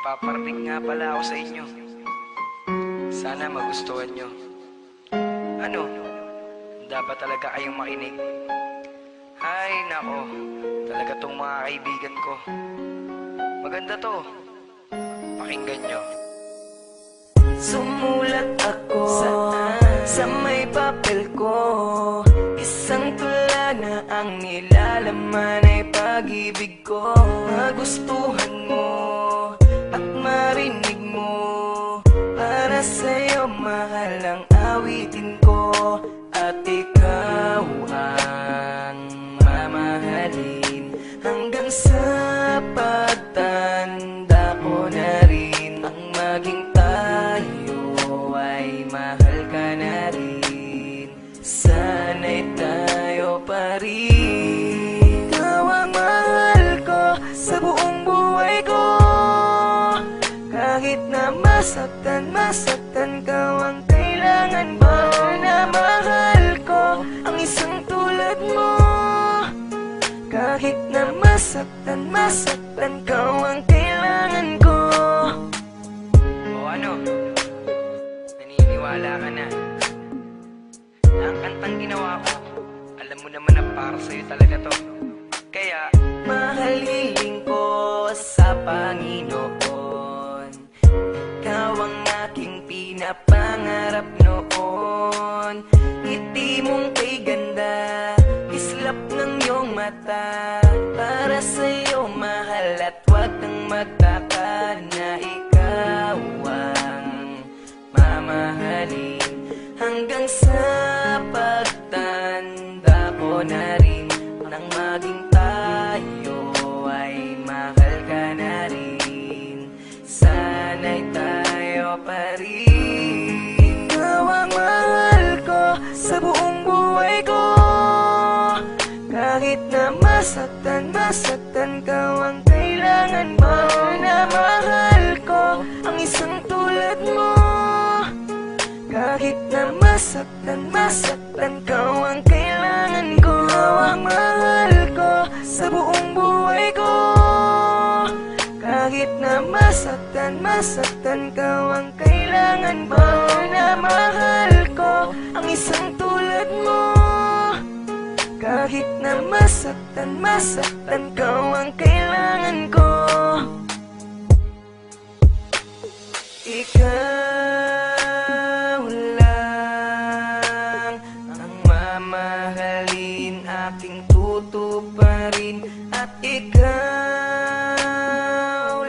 paparating nga pala ako sa inyo. Sana magustuhan nyo. Ano? Dapat talaga kayong makinig. Ay, nako. Talaga tong mga kaibigan ko. Maganda to. Pakinggan nyo. Sumulat ako sa may papel ko. Isang tula na ang nilalaman ay pag-ibig ko. Magustuhan mo at marinig mo. Para sa'yo mahal ang awitin ko. At ikaw ang mamahalin hanggang sa pagtanda ko na rin. Ang maging tayo ay mahal ka na rin. Sana'y tayo pa rin. Ikaw ang mahal ko sa buong buhay ko. Kahit na masaktan ka ang kailangan mo. Na mahal ko ang isang tulad mo. Kahit na masaktan ka ang kailangan ko. O ano? Naniniwala ka na? Na ang kantang ginawa ko, alam mo naman na para sa'yo talaga to. Kaya, mahal hiling ko sa Panginoon. Ikaw ang aking pinapangarap noon. Ngiti mong kay ganda, kislap ng iyong mata. Para sa'yo mahal at huwag kang magtaka na ikaw ang mamahalin hanggang sa pagtanda ko na rin. Nang maging tayo ay mahal ka na rin. Sana'y tayo pa rin. Ikaw ang mahal ko sa buong buhay ko. Kahit na masaktan ka ang kailangan mo. Na mahal ko ang isang tulad mo. Kahit na masaktan ka ang kailangan ko. Ikaw ang mahal ko sa buong buhay ko. Kahit na masaktan ka ang kailangan mo. Na mahal ko ang isang tulad mo. Kahit na masaktan ka ang kailangan ko. Ikaw lang ang mamahalin, aking tutuparin. At ikaw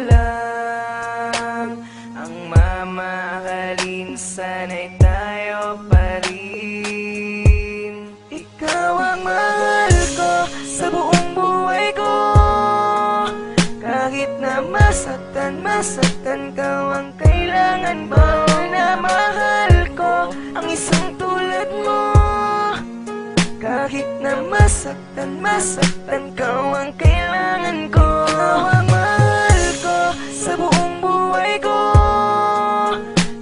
lang ang mamahalin. Sana'y tayo pa rin. Ikaw ang mahal ko sa buong buhay ko. Kahit na masaktan ka ang kailangan mo. Na mahal ko ang isang tulad mo. Kahit na masaktan ka ang kailangan ko. Ikaw ang mahal ko sa buong buhay ko.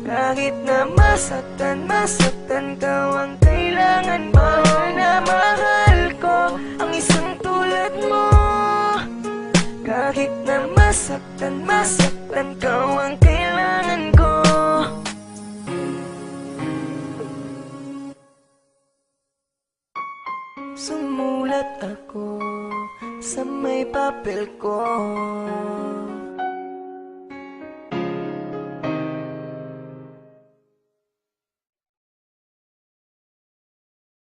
Kahit na masaktan ka ang kailangan mo. Na mahal ko ang isang tulad mo. Kahit na masaktan ka ang kailangan ko. Sumulat ako sa may papel ko.